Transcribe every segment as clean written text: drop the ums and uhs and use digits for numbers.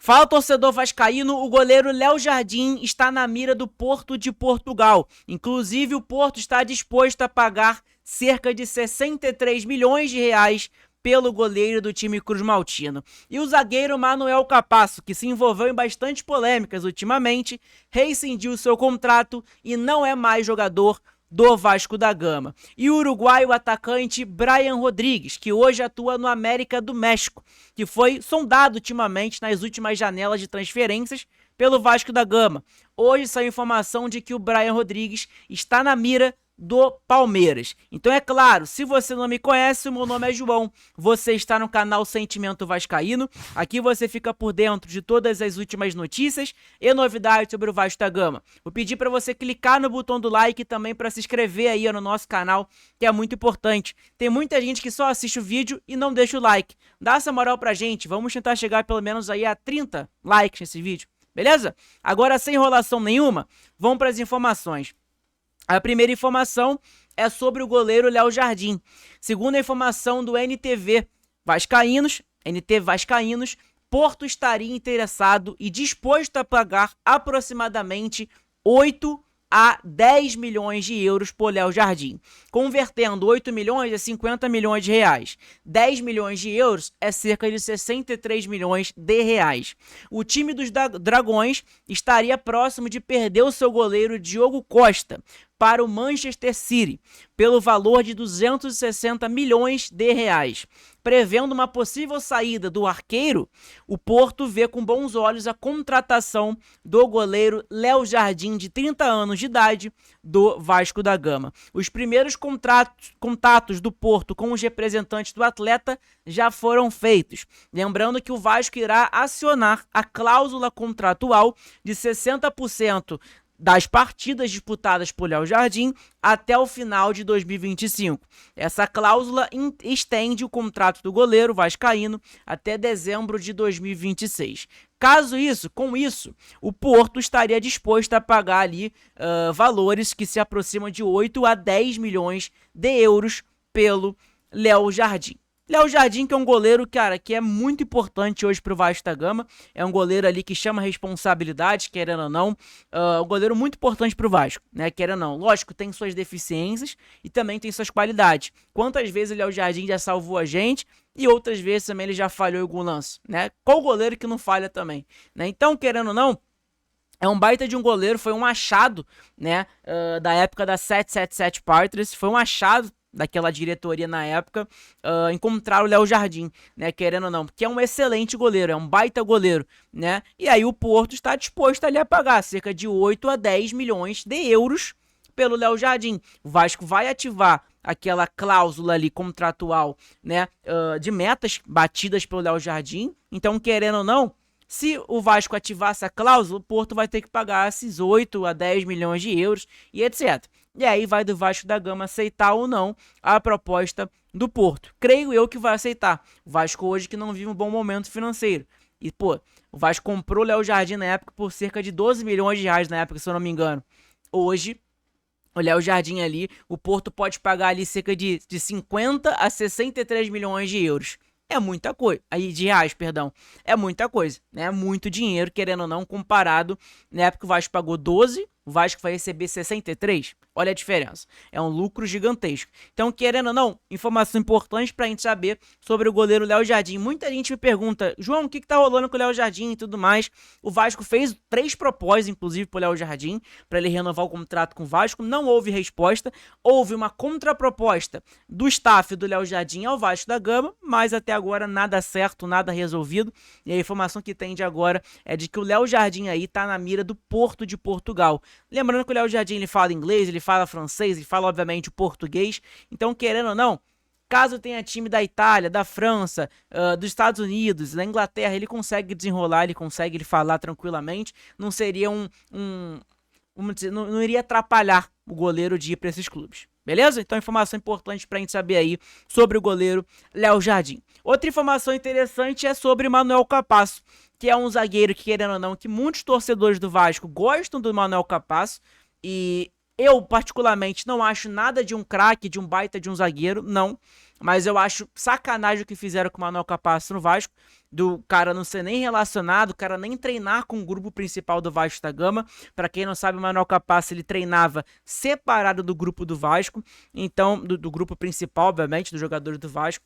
Fala, torcedor vascaíno, o goleiro Léo Jardim está na mira do Porto de Portugal. Inclusive, o Porto está disposto a pagar cerca de 63 milhões de reais pelo goleiro do time cruzmaltino. E o zagueiro Manuel Capasso, que se envolveu em bastante polêmicas ultimamente, rescindiu seu contrato e não é mais jogador do Vasco da Gama. E o uruguaio atacante Brian Rodrigues, que hoje atua no América do México, que foi sondado ultimamente nas últimas janelas de transferências pelo Vasco da Gama. Hoje saiu informação de que o Brian Rodrigues está na mira do Palmeiras. Então é claro, se você não me conhece, o meu nome é João, você está no canal Sentimento Vascaíno, aqui você fica por dentro de todas as últimas notícias e novidades sobre o Vasco da Gama. Vou pedir para você clicar no botão do like e também para se inscrever aí no nosso canal, que é muito importante. Tem muita gente que só assiste o vídeo e não deixa o like. Dá essa moral pra gente, vamos tentar chegar pelo menos aí a 30 likes nesse vídeo, beleza? Agora, sem enrolação nenhuma, vamos para as informações. A primeira informação é sobre o goleiro Léo Jardim. Segundo a informação do NT Vascaínos, Porto estaria interessado e disposto a pagar aproximadamente 8 a 10 milhões de euros por Léo Jardim. Convertendo 8 milhões a 50 milhões de reais. 10 milhões de euros é cerca de 63 milhões de reais. O time dos Dragões estaria próximo de perder o seu goleiro Diogo Costa para o Manchester City, pelo valor de 260 milhões de reais. Prevendo uma possível saída do arqueiro, o Porto vê com bons olhos a contratação do goleiro Léo Jardim, de 30 anos de idade, do Vasco da Gama. Os primeiros contatos do Porto com os representantes do atleta já foram feitos. Lembrando que o Vasco irá acionar a cláusula contratual de 60% das partidas disputadas por Léo Jardim até o final de 2025. Essa cláusula estende o contrato do goleiro vascaíno até dezembro de 2026. Com isso, o Porto estaria disposto a pagar ali valores que se aproximam de 8 a 10 milhões de euros pelo Léo Jardim. Léo Jardim, que é um goleiro, cara, que é muito importante hoje pro Vasco da Gama. É um goleiro ali que chama responsabilidade, querendo ou não. Um goleiro muito importante pro Vasco, né? Querendo ou não. Lógico, tem suas deficiências e também tem suas qualidades. Quantas vezes o Léo Jardim já salvou a gente e outras vezes também ele já falhou em algum lance, né? Qual goleiro que não falha também, né? Então, querendo ou não, é um baita de um goleiro, foi um achado, né? Da época da 777 Partners, foi um achado daquela diretoria na época, encontrar o Léo Jardim, né, querendo ou não, porque é um excelente goleiro, é um baita goleiro, né, e aí o Porto está disposto ali a pagar cerca de 8 a 10 milhões de euros pelo Léo Jardim. O Vasco vai ativar aquela cláusula ali contratual, né, de metas batidas pelo Léo Jardim, então, querendo ou não, se o Vasco ativar essa cláusula, o Porto vai ter que pagar esses 8 a 10 milhões de euros e etc. E aí vai do Vasco da Gama aceitar ou não a proposta do Porto. Creio eu que vai aceitar. O Vasco hoje que não vive um bom momento financeiro. E, pô, o Vasco comprou o Léo Jardim na época por cerca de 12 milhões de reais na época, se eu não me engano. Hoje, o Léo Jardim ali, o Porto pode pagar ali cerca de 50 a 63 milhões de euros. É muita coisa, aí de reais, perdão, é muita coisa, né, muito dinheiro, querendo ou não, comparado, na época o Vasco pagou 12, o Vasco vai receber 63, olha a diferença, é um lucro gigantesco. Então, querendo ou não, informação importante pra gente saber sobre o goleiro Léo Jardim. Muita gente me pergunta, João, o que tá rolando com o Léo Jardim e tudo mais? O Vasco fez 3 propostas, inclusive, pro Léo Jardim, pra ele renovar o contrato com o Vasco, não houve resposta, houve uma contraproposta do staff do Léo Jardim ao Vasco da Gama, mas até agora nada certo, nada resolvido, e a informação que tem de agora é de que o Léo Jardim aí tá na mira do Porto de Portugal. Lembrando que o Léo Jardim, ele fala inglês, ele fala francês, ele fala obviamente o português, então, querendo ou não, caso tenha time da Itália, da França, dos Estados Unidos, da Inglaterra, ele consegue desenrolar, ele consegue falar tranquilamente, não seria não iria atrapalhar o goleiro de ir para esses clubes. Beleza? Então, informação importante pra gente saber aí sobre o goleiro Léo Jardim. Outra informação interessante é sobre Manuel Capasso, que é um zagueiro que, querendo ou não, que muitos torcedores do Vasco gostam do Manuel Capasso, e eu, particularmente, não acho nada de um craque, de um baita de um zagueiro, não. mas eu acho sacanagem o que fizeram com o Manuel Capasso no Vasco, do cara não ser nem relacionado, o cara nem treinar com o grupo principal do Vasco da Gama. Para quem não sabe, o Manuel Capasso ele treinava separado do grupo do Vasco, então do grupo principal, obviamente, dos jogadores do Vasco.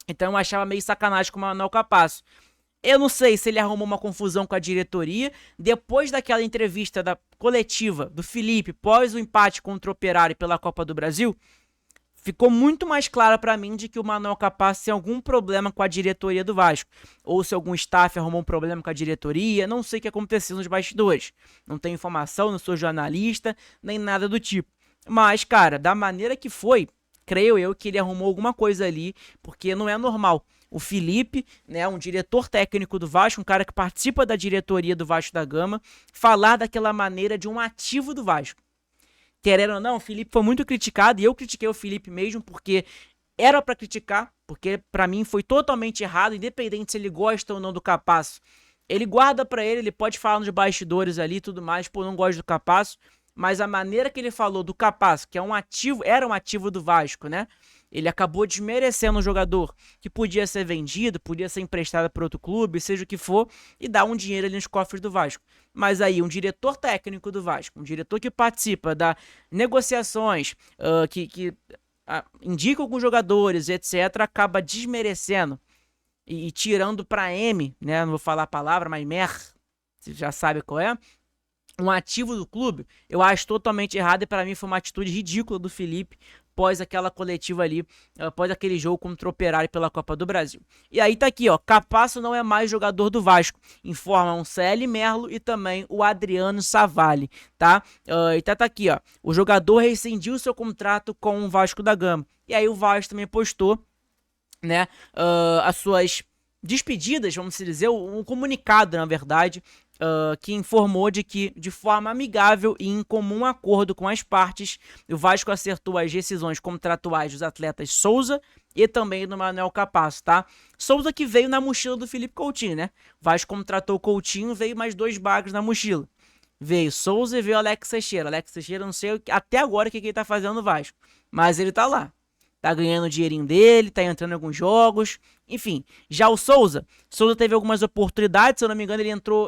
Então eu achava meio sacanagem com o Manuel Capasso. Eu não sei se ele arrumou uma confusão com a diretoria. Depois daquela entrevista da coletiva do Felipe, pós o empate contra o Operário pela Copa do Brasil, ficou muito mais claro para mim de que o Manuel Capasso tem algum problema com a diretoria do Vasco. Ou se algum staff arrumou um problema com a diretoria, não sei o que aconteceu nos bastidores. Não tenho informação, não sou jornalista, nem nada do tipo. Mas, cara, da maneira que foi, creio eu que ele arrumou alguma coisa ali, porque não é normal. O Felipe, né, um diretor técnico do Vasco, um cara que participa da diretoria do Vasco da Gama, falar daquela maneira de um ativo do Vasco. Querendo ou não, o Felipe foi muito criticado, e eu critiquei o Felipe mesmo, porque era pra criticar, porque pra mim foi totalmente errado, independente se ele gosta ou não do Capasso. Ele guarda pra ele, ele pode falar nos bastidores ali e tudo mais, pô, não gosto do Capasso, mas a maneira que ele falou do Capasso, que é um ativo, era um ativo do Vasco, né? Ele acabou desmerecendo um jogador que podia ser vendido, podia ser emprestado para outro clube, seja o que for, e dar um dinheiro ali nos cofres do Vasco. Mas aí, um diretor técnico do Vasco, um diretor que participa das negociações, que indica alguns jogadores, etc., acaba desmerecendo e tirando para M, né? Não vou falar a palavra, mas você já sabe qual é. Um ativo do clube, eu acho totalmente errado e para mim foi uma atitude ridícula do Felipe após aquela coletiva ali, após aquele jogo contra o Operário pela Copa do Brasil. E aí tá aqui, ó, Capasso não é mais jogador do Vasco, informam CL Merlo e também o Adriano Savalli, tá? E tá aqui, ó, o jogador rescindiu seu contrato com o Vasco da Gama. E aí o Vasco também postou, né, as suas despedidas, vamos dizer, um comunicado, na verdade, que informou de que, de forma amigável e em comum acordo com as partes, o Vasco acertou as decisões contratuais dos atletas Souza e também do Manuel Capasso, tá? Souza que veio na mochila do Felipe Coutinho, né? O Vasco contratou o Coutinho, veio mais 2 bagos na mochila. Veio Souza e veio Alex Teixeira. Alex Teixeira, não sei até agora o que ele tá fazendo no Vasco, mas ele tá lá. Tá ganhando o dinheirinho dele, tá entrando em alguns jogos, enfim. Já o Souza teve algumas oportunidades, se eu não me engano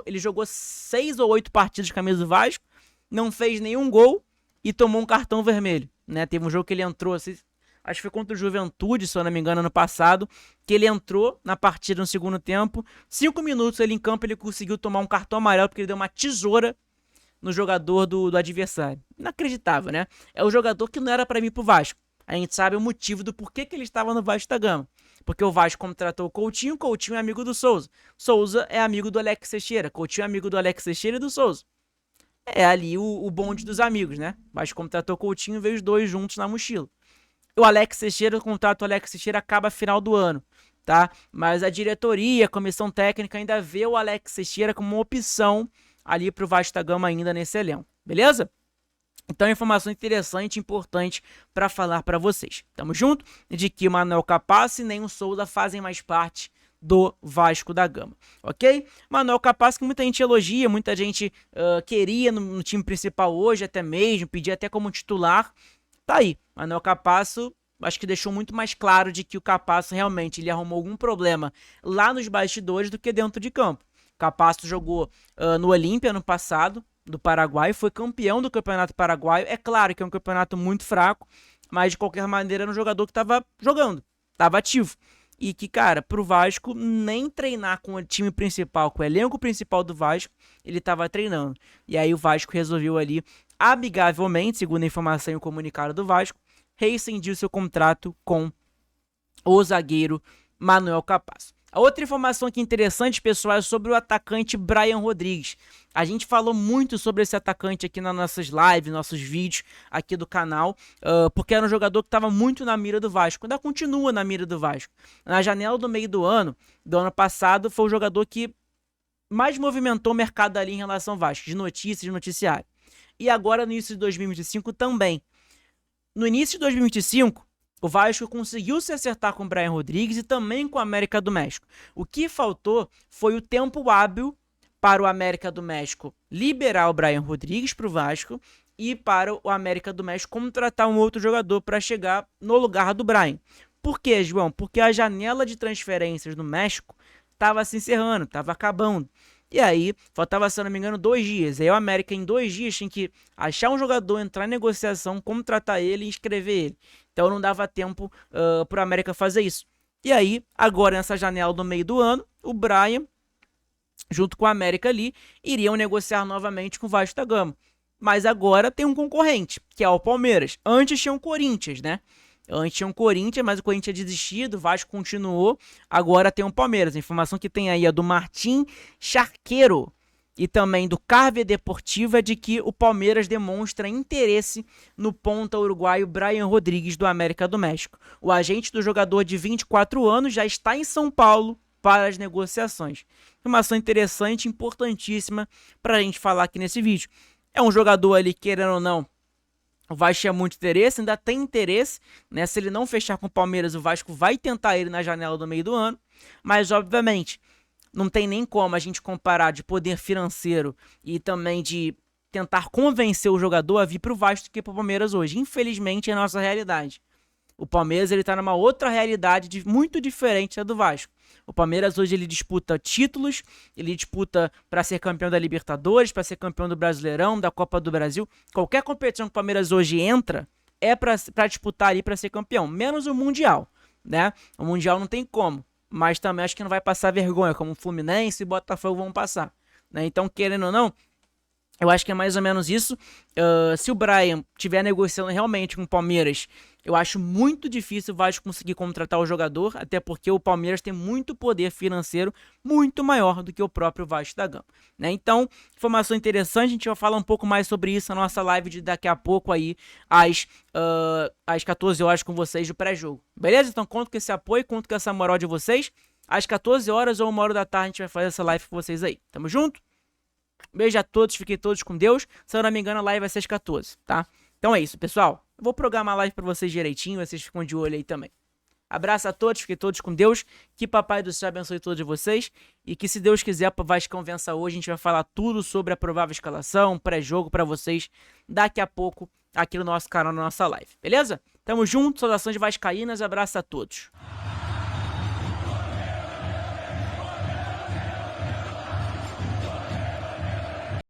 ele jogou 6 ou 8 partidas de camisa do Vasco, não fez nenhum gol e tomou um cartão vermelho, né? Teve um jogo que ele entrou, acho que foi contra o Juventude, se eu não me engano, ano passado, que ele entrou na partida no segundo tempo, 5 minutos ele em campo, ele conseguiu tomar um cartão amarelo porque ele deu uma tesoura no jogador do adversário. Inacreditável, né? É o jogador que não era pra mim pro Vasco. A gente sabe o motivo do porquê que ele estava no Vasco da Gama. Porque o Vasco contratou o Coutinho é amigo do Souza. Souza é amigo do Alex Teixeira. Coutinho é amigo do Alex Teixeira e do Souza. É ali o bonde dos amigos, né? O Vasco contratou o Coutinho e veio os dois juntos na mochila. O Alex Teixeira, o contrato do Alex Teixeira acaba final do ano, tá? Mas a diretoria, a comissão técnica ainda vê o Alex Teixeira como uma opção ali pro Vasco da Gama ainda nesse elenco. Beleza? Então, informação interessante e importante para falar para vocês. Tamo junto? De que o Manuel Capasso e nem o Souza fazem mais parte do Vasco da Gama, ok? Manuel Capasso que muita gente elogia, muita gente queria no time principal hoje até mesmo, pedia até como titular. Tá aí, Manuel Capasso acho que deixou muito mais claro de que o Capasso realmente ele arrumou algum problema lá nos bastidores do que dentro de campo. Capasso jogou no Olímpia no passado, do Paraguai, foi campeão do Campeonato Paraguaio. É claro que é um campeonato muito fraco, mas de qualquer maneira era um jogador que estava jogando, estava ativo. E que, cara, pro Vasco nem treinar com o time principal, com o elenco principal do Vasco, ele estava treinando. E aí o Vasco resolveu ali, amigavelmente, segundo a informação e o comunicado do Vasco, rescindir seu contrato com o zagueiro Manuel Capasso. A outra informação aqui interessante, pessoal, é sobre o atacante Brian Rodrigues. A gente falou muito sobre esse atacante aqui nas nossas lives, nossos vídeos aqui do canal, porque era um jogador que estava muito na mira do Vasco, ainda continua na mira do Vasco. Na janela do meio do ano passado, foi o jogador que mais movimentou o mercado ali em relação ao Vasco, de notícias, de noticiário. E agora no início de 2025 também. No início de 2025, o Vasco conseguiu se acertar com o Brian Rodrigues e também com o América do México. O que faltou foi o tempo hábil para o América do México liberar o Brian Rodrigues para o Vasco e para o América do México contratar um outro jogador para chegar no lugar do Brian. Por quê, João? Porque a janela de transferências no México estava se encerrando, estava acabando. E aí, faltava, se eu não me engano, 2 dias. Aí o América, em 2 dias, tinha que achar um jogador, entrar em negociação, contratar ele e inscrever ele. Então não dava tempo para o América fazer isso. E aí, agora nessa janela do meio do ano, o Brian, junto com a América ali, iriam negociar novamente com o Vasco da Gama. Mas agora tem um concorrente, que é o Palmeiras. Antes tinha o Corinthians, né? Antes tinha um Corinthians, mas o Corinthians desistido, o Vasco continuou. Agora tem o Palmeiras. A informação que tem aí é do Martim Charqueiro e também do Carve Deportiva de que o Palmeiras demonstra interesse no ponta uruguaio Brian Rodrigues do América do México. O agente do jogador de 24 anos já está em São Paulo para as negociações. Informação interessante, importantíssima para a gente falar aqui nesse vídeo. É um jogador ali, querendo ou não, o Vasco tinha muito interesse, ainda tem interesse, né? Se ele não fechar com o Palmeiras, o Vasco vai tentar ele na janela do meio do ano, mas obviamente não tem nem como a gente comparar de poder financeiro e também de tentar convencer o jogador a vir para o Vasco do que para o Palmeiras hoje. Infelizmente é a nossa realidade. O Palmeiras ele tá numa outra realidade muito diferente da do Vasco. O Palmeiras hoje ele disputa títulos, ele disputa para ser campeão da Libertadores, para ser campeão do Brasileirão, da Copa do Brasil. Qualquer competição que o Palmeiras hoje entra é para disputar ali para ser campeão, menos o Mundial, né? O Mundial não tem como, mas também acho que não vai passar vergonha, como o Fluminense e Botafogo vão passar, né? Então, querendo ou não, eu acho que é mais ou menos isso. Se o Brian estiver negociando realmente com o Palmeiras, eu acho muito difícil o Vasco conseguir contratar o jogador, até porque o Palmeiras tem muito poder financeiro, muito maior do que o próprio Vasco da Gama, né? Então, informação interessante, a gente vai falar um pouco mais sobre isso na nossa live de daqui a pouco aí, às 14 horas com vocês do pré-jogo. Beleza? Então, conto com esse apoio, conto com essa moral de vocês. Às 14 horas ou 1h da tarde a gente vai fazer essa live com vocês aí. Tamo junto? Beijo a todos, fiquem todos com Deus. Se eu não me engano, a live vai ser às 14, tá? Então é isso, pessoal. Eu vou programar a live pra vocês direitinho, vocês ficam de olho aí também. Abraço a todos, fiquem todos com Deus. Que Papai do Céu abençoe todos vocês. E que, se Deus quiser, o Vascão vença hoje. A gente vai falar tudo sobre a provável escalação, pré-jogo pra vocês daqui a pouco aqui no nosso canal, na nossa live. Beleza? Tamo junto, saudações vascaínas, abraço a todos.